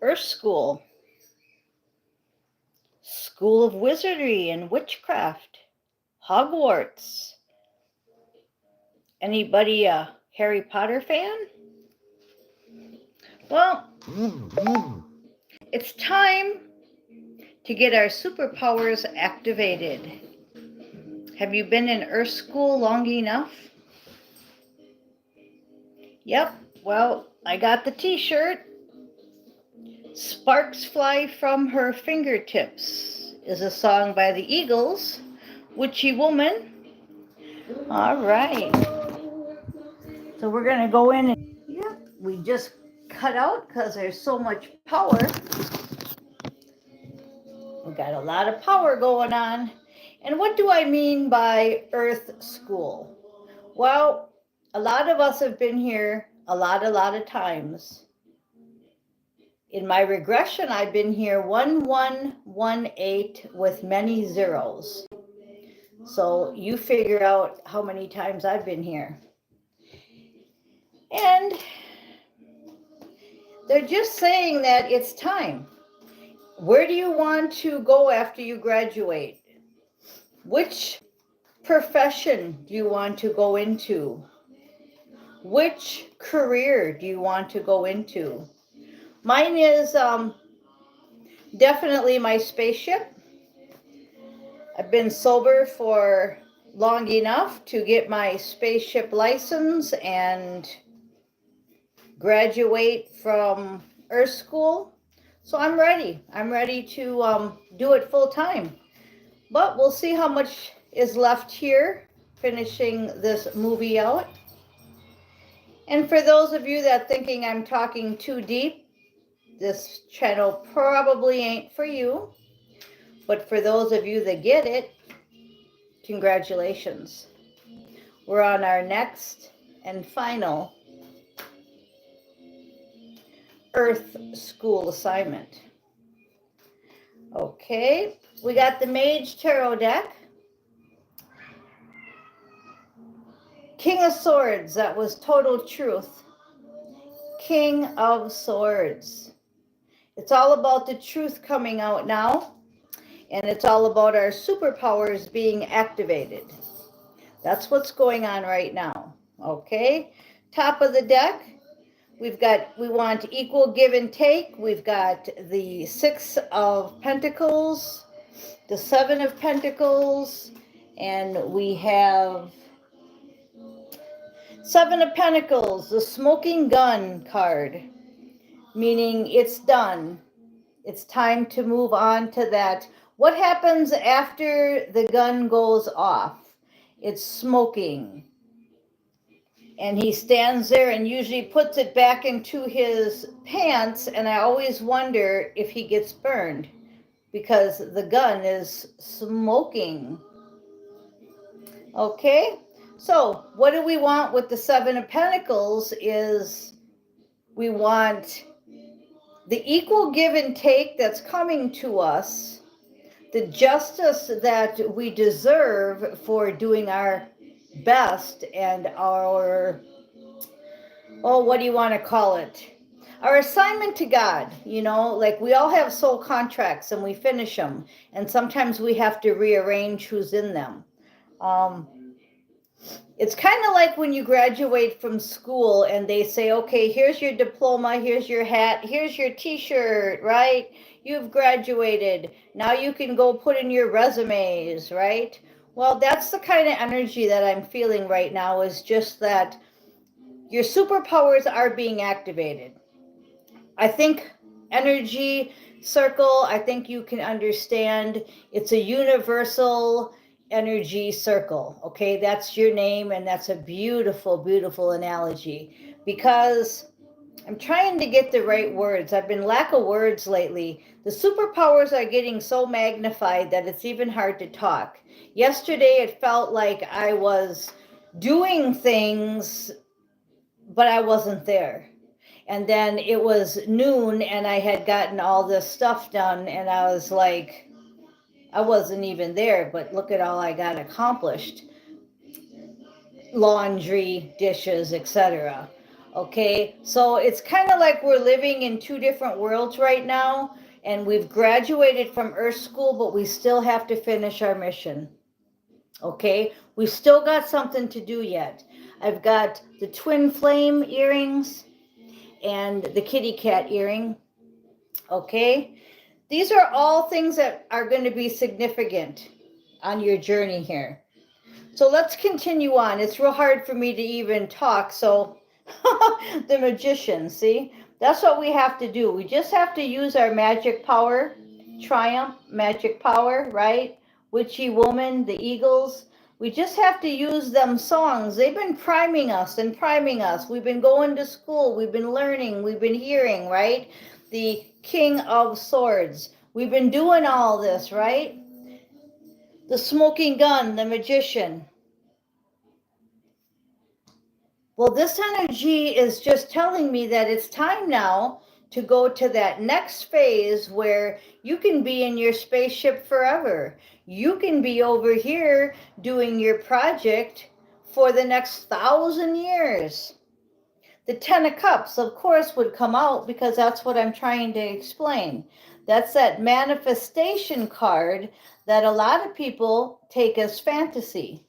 Earthschool, School of Wizardry and Witchcraft, Hogwarts. Anybody a Harry Potter fan? Well, it's time to get our superpowers activated. Have you been in Earthschool long enough? Yep, well, I got the t-shirt. Sparks Fly from Her Fingertips is a song by the Eagles. Witchy Woman. All right. So we're going to go in and, yeah, we just cut out because there's so much power. We got a lot of power going on. And what do I mean by Earthschool? Well, a lot of us have been here a lot of times. In my regression, I've been here 1118 with many zeros. So you figure out how many times I've been here. And they're just saying that it's time. Where do you want to go after you graduate? Which profession do you want to go into? Which career do you want to go into? Mine is definitely my spaceship. I've been sober for long enough to get my spaceship license and graduate from Earthschool. So I'm ready. I'm ready to do it full time. But we'll see how much is left here, finishing this movie out. And for those of you that thinking I'm talking too deep, this channel probably ain't for you. But for those of you that get it, congratulations. We're on our next and final Earthschool assignment. Okay, we got the Mage Tarot deck. King of Swords, that was total truth. King of Swords. It's all about the truth coming out now, and it's all about our superpowers being activated. That's what's going on right now. Okay, top of the deck, we want equal give and take. We've got the Six of Pentacles, the Seven of Pentacles, and we have Seven of Pentacles, the Smoking Gun card, meaning it's done. It's time to move on to that. What happens after the gun goes off? It's smoking. And he stands there and usually puts it back into his pants, and I always wonder if he gets burned because the gun is smoking. Okay, so what do we want with the Seven of Pentacles is we want the equal give and take that's coming to us, the justice that we deserve for doing our best and our, oh, what do you want to call it? Our assignment to God, you know, like we all have soul contracts and we finish them. And sometimes we have to rearrange who's in them. It's kind of like when you graduate from school and they say, okay, here's your diploma, here's your hat, here's your t-shirt, right? You've graduated. Now you can go put in your resumes, right? Well, that's the kind of energy that I'm feeling right now, is just that your superpowers are being activated. I think energy circle, I think you can understand it's a universal energy circle. Okay, that's your name, and that's a beautiful, beautiful analogy, because I'm trying to get the right words. I've been lack of words lately. The superpowers are getting so magnified that it's even hard to talk. Yesterday, it felt like I was doing things, but I wasn't there. And then it was noon and I had gotten all this stuff done, and I was like, I wasn't even there, but look at all I got accomplished. Laundry, dishes, etc. Okay, so it's kind of like we're living in two different worlds right now, and we've graduated from Earth School, but we still have to finish our mission. Okay, we still got something to do yet. I've got the twin flame earrings and the kitty cat earring. Okay, these are all things that are going to be significant on your journey here. So let's continue on. It's real hard for me to even talk. So the magician, see, that's what we have to do. We just have to use our magic power, triumph, magic power, right? Witchy woman, the eagles. We just have to use them songs. They've been priming us and priming us. We've been going to school. We've been learning. We've been hearing, right? The King of Swords. We've been doing all this, right? The smoking gun, the magician. Well, this energy is just telling me that it's time now to go to that next phase where you can be in your spaceship forever. You can be over here doing your project for the next 1,000 years. The Ten of Cups, of course, would come out because that's what I'm trying to explain. That's that manifestation card that a lot of people take as fantasy.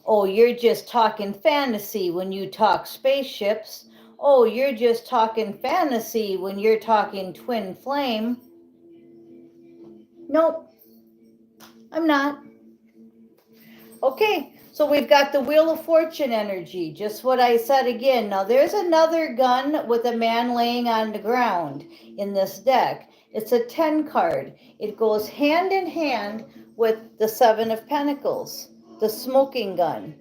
Oh, you're just talking fantasy when you talk spaceships. Oh, you're just talking fantasy when you're talking twin flame. Nope, I'm not. Okay, so we've got the Wheel of Fortune energy, just what I said again. Now, there's another gun with a man laying on the ground in this deck. It's a 10 card. It goes hand in hand with the 7 of Pentacles, the smoking gun.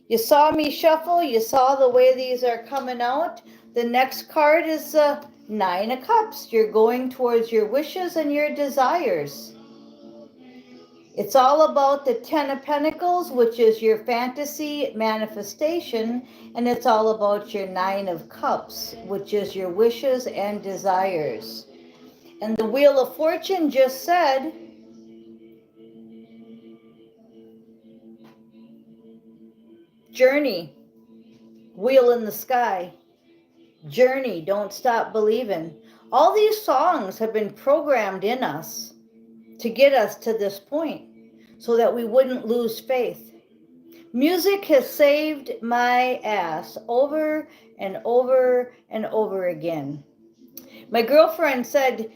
You saw me shuffle. You saw the way these are coming out. The next card is the 9 of Cups. You're going towards your wishes and your desires. It's all about the 10 of Pentacles, which is your fantasy manifestation, and it's all about your 9 of Cups, which is your wishes and desires. And the Wheel of Fortune just said, journey, wheel in the sky. Journey, don't stop believing. All these songs have been programmed in us to get us to this point so that we wouldn't lose faith. Music has saved my ass over and over and over again. My girlfriend said,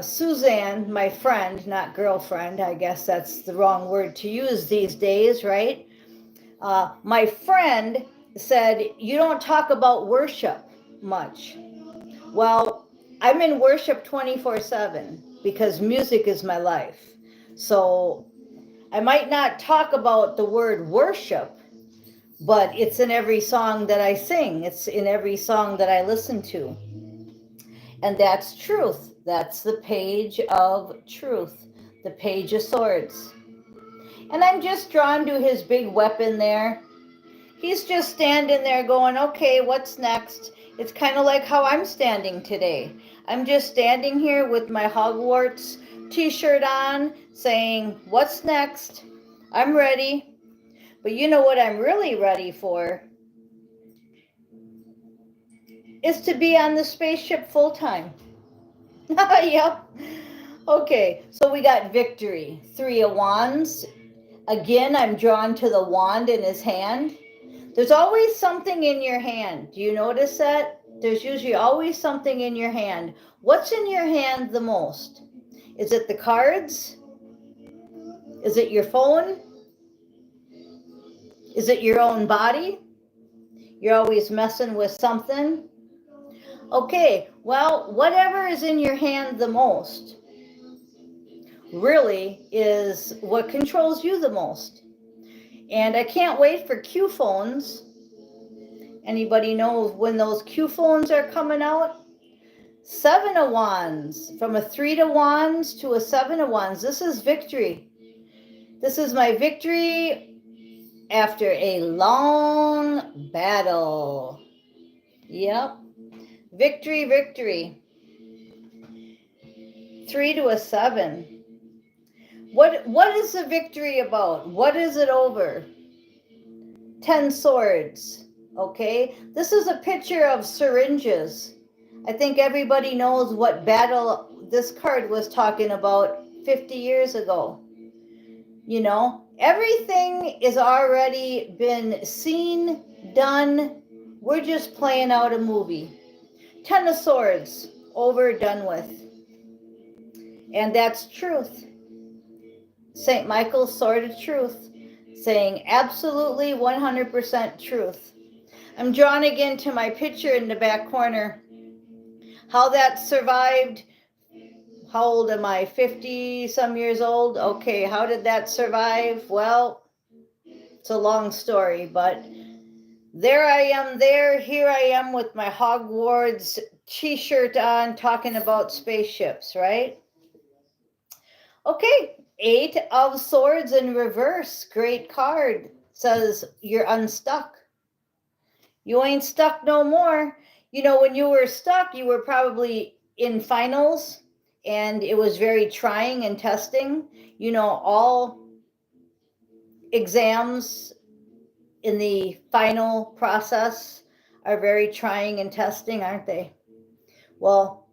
Suzanne, my friend, not girlfriend, I guess that's the wrong word to use these days, right? My friend said, you don't talk about worship much. Well, I'm in worship 24/7 because music is my life. So I might not talk about the word worship, but it's in every song that I sing. It's in every song that I listen to. And that's truth. That's the page of truth, the page of swords. And I'm just drawn to his big weapon there. He's just standing there going, okay, what's next? It's kind of like how I'm standing today. I'm just standing here with my Hogwarts t-shirt on saying, what's next? I'm ready. But you know what I'm really ready for is to be on the spaceship full time. Yep. Okay, so we got victory. 3 of Wands. Again, I'm drawn to the wand in his hand. There's always something in your hand. Do you notice that? There's usually always something in your hand. What's in your hand the most? Is it the cards? Is it your phone? Is it your own body? You're always messing with something. Okay, well, whatever is in your hand the most really is what controls you the most. And I can't wait for Q phones. Anybody knows when those Q phones are coming out? 7 of Wands, from a 3 of Wands to a 7 of Wands. This is victory. This is my victory after a long battle. Yep. Victory, victory. 3 to a 7. What is the victory about? What is it over? 10 swords. Okay, this is a picture of syringes. I think everybody knows what battle this card was talking about 50 years ago. You know, everything is already been seen, done. We're just playing out a movie. Ten of Swords, over, done with. And that's truth. St. Michael's sword of truth, saying absolutely 100% truth. I'm drawn again to my picture in the back corner. How that survived. How old am I? 50 some years old? Okay, how did that survive? Well, it's a long story, but there I am there. Here I am with my Hogwarts t-shirt on talking about spaceships, right? Okay, Eight of Swords in reverse. Great card. Says you're unstuck. You ain't stuck no more. You know, when you were stuck, you were probably in finals and it was very trying and testing. You know, all exams in the final process are very trying and testing, aren't they? Well,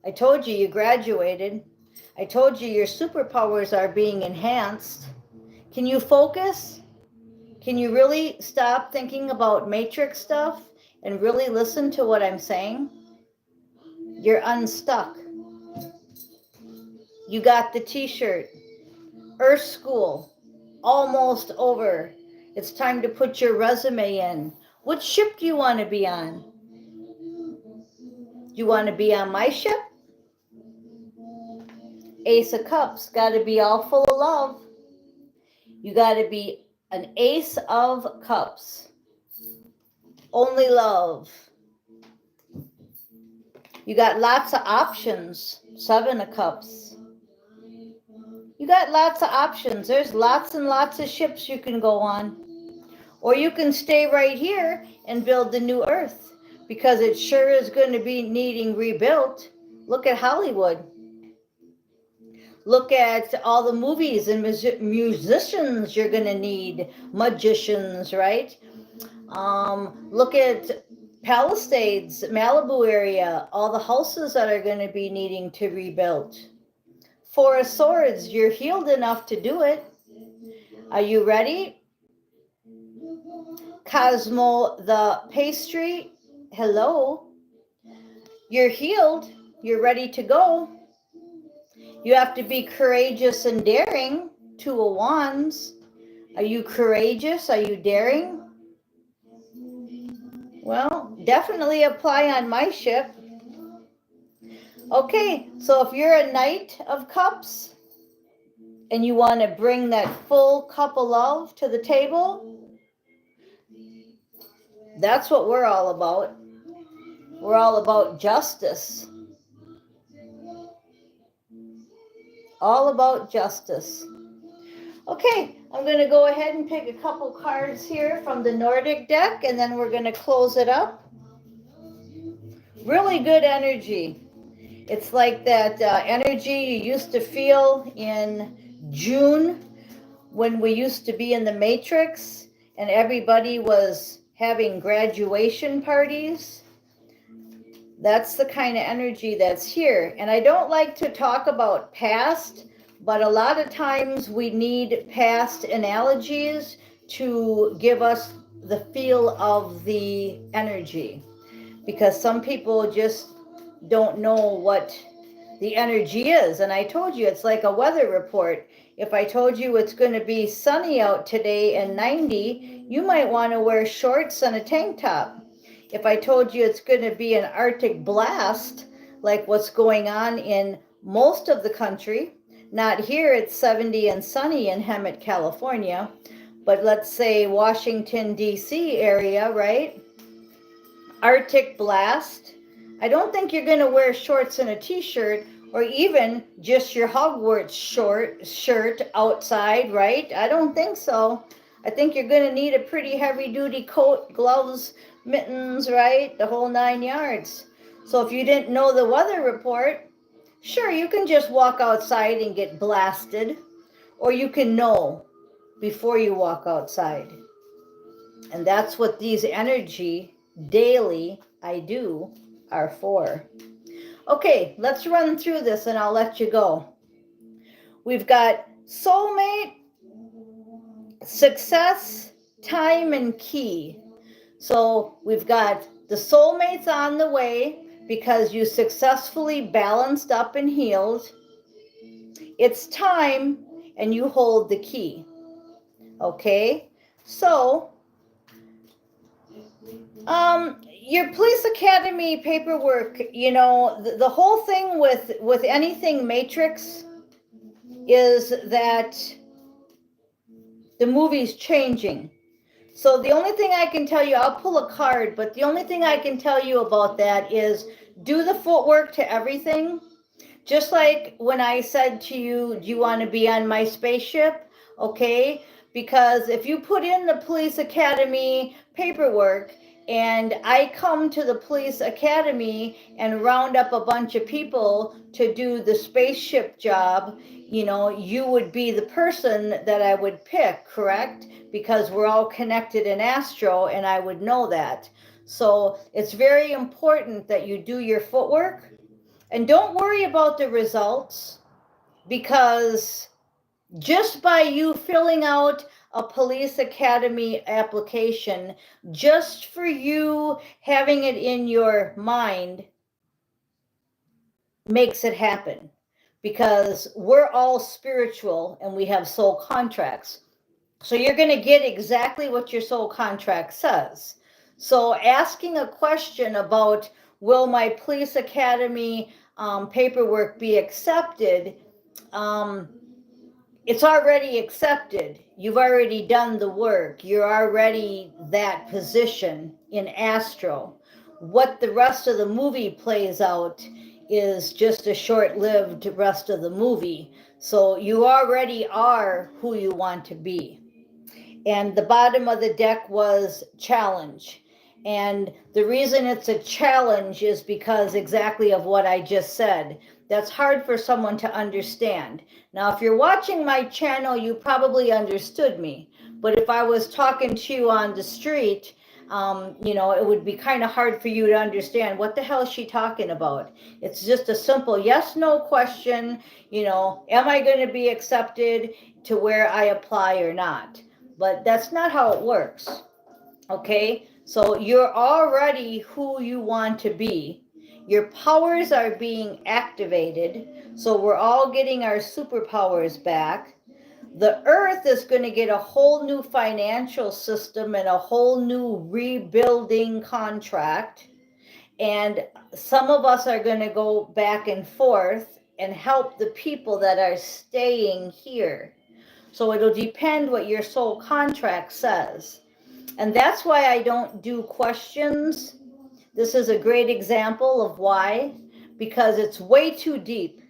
I told you graduated. I told you your superpowers are being enhanced. Can you focus? Can you really stop thinking about matrix stuff and really listen to what I'm saying? You're unstuck. You got the t-shirt. Earthschool, almost over. It's time to put your resume in. What ship do you want to be on? Do you want to be on my ship? Ace of Cups, got to be all full of love. You got to be an Ace of Cups. Only love. You got lots of options. Seven of Cups. You got lots of options. There's lots and lots of ships you can go on. Or you can stay right here and build the new Earth, because it sure is going to be needing rebuilt. Look at Hollywood. Look at all the movies and musicians you're going to need. Magicians, right? Look at Palisades, Malibu area, all the houses that are going to be needing to rebuild. Four of Swords, you're healed enough to do it. Are you ready? Cosmo the pastry, hello. You're healed. You're ready to go. You have to be courageous and daring. Two of Wands. Are you courageous? Are you daring? Well, definitely apply on my ship. Okay, so if you're a Knight of Cups and you want to bring that full cup of love to the table, that's what we're all about. We're all about justice. All about justice. Okay, I'm going to go ahead and pick a couple cards here from the Nordic deck, and then we're going to close it up. Really good energy. It's like that energy you used to feel in June when we used to be in the Matrix and everybody was having graduation parties. That's the kind of energy that's here. And I don't like to talk about past, but a lot of times we need past analogies to give us the feel of the energy, because some people just don't know what the energy is. And I told you it's like a weather report. If I told you it's going to be sunny out today and 90, you might want to wear shorts and a tank top. If I told you it's going to be an Arctic blast, like what's going on in most of the country, not here, it's 70 and sunny in Hemet, California, but let's say Washington, D.C. area, right? Arctic blast. I don't think you're going to wear shorts and a t-shirt, or even just your Hogwarts shirt outside, right? I don't think so. I think you're going to need a pretty heavy-duty coat, gloves, mittens, right? The whole 9 yards. So if you didn't know the weather report, sure, you can just walk outside and get blasted, or you can know before you walk outside. And that's what these energy daily I do are for. Okay, let's run through this and I'll let you go. We've got soulmate, success, time, and key. So we've got the soulmates on the way because you successfully balanced up and healed. It's time and you hold the key. Okay, so your police academy paperwork, you know, the whole thing with anything matrix is that the movie's changing. So the only thing I can tell you, I'll pull a card, but the only thing I can tell you about that is do the footwork to everything. Just like when I said to you, do you want to be on my spaceship? Okay, because if you put in the police academy paperwork and I come to the police academy and round up a bunch of people to do the spaceship job, you know, you would be the person that I would pick, correct? Because we're all connected in astro and I would know that. So it's very important that you do your footwork and don't worry about the results, because just by you filling out a police academy application, just for you having it in your mind, makes it happen. Because we're all spiritual and we have soul contracts. So you're going to get exactly what your soul contract says. So asking a question about, will my police academy paperwork be accepted? It's already accepted. You've already done the work. You're already that position in astro. What the rest of the movie plays out is just a short-lived rest of the movie. So you already are who you want to be. And the bottom of the deck was challenge. And the reason it's a challenge is because exactly of what I just said. That's hard for someone to understand. Now, if you're watching my channel, you probably understood me. But if I was talking to you on the street, you know, it would be kind of hard for you to understand what the hell is she talking about. It's just a simple yes, no question. You know, am I going to be accepted to where I apply or not? But that's not how it works. Okay, so you're already who you want to be. Your powers are being activated, so we're all getting our superpowers back. The earth is going to get a whole new financial system and a whole new rebuilding contract. And some of us are going to go back and forth and help the people that are staying here. So it'll depend what your soul contract says. And that's why I don't do questions. This is a great example of why, because it's way too deep.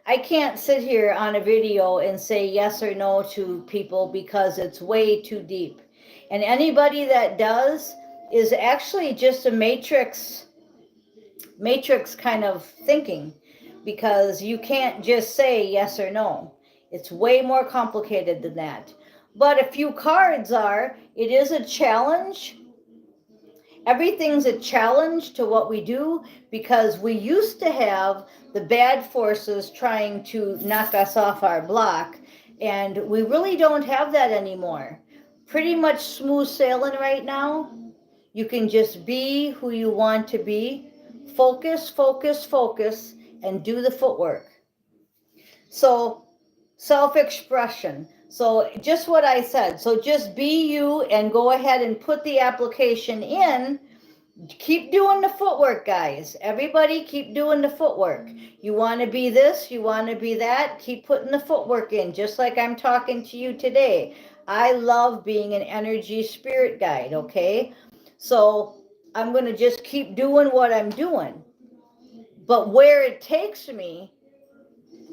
I can't sit here on a video and say yes or no to people because it's way too deep. And anybody that does is actually just a matrix kind of thinking, because you can't just say yes or no. It's way more complicated than that. But a few cards are, it is a challenge. Everything's a challenge to what we do, because we used to have the bad forces trying to knock us off our block, and we really don't have that anymore. Pretty much smooth sailing right now. You can just be who you want to be. Focus, focus, focus, and do the footwork. So self-expression. So just what I said. So just be you and go ahead and put the application in. Keep doing the footwork, guys. Everybody keep doing the footwork. You want to be this, you want to be that, keep putting the footwork in, just like I'm talking to you today. I love being an energy spirit guide, okay? So I'm going to just keep doing what I'm doing. But where it takes me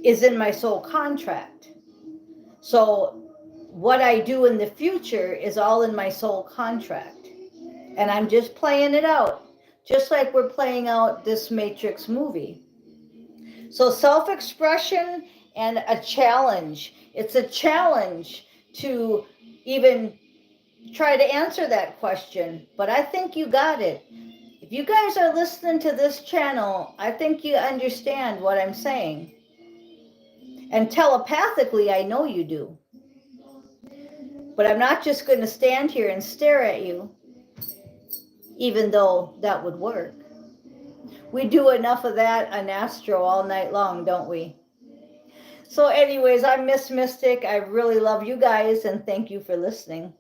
is in my soul contract. So what I do in the future is all in my soul contract. And I'm just playing it out, just like we're playing out this Matrix movie. So self-expression and a challenge. It's a challenge to even try to answer that question, but I think you got it. If you guys are listening to this channel, I think you understand what I'm saying. And telepathically, I know you do. But I'm not just going to stand here and stare at you, even though that would work. We do enough of that on Astro all night long, don't we? So anyways, I'm Miss Mystic. I really love you guys, and thank you for listening.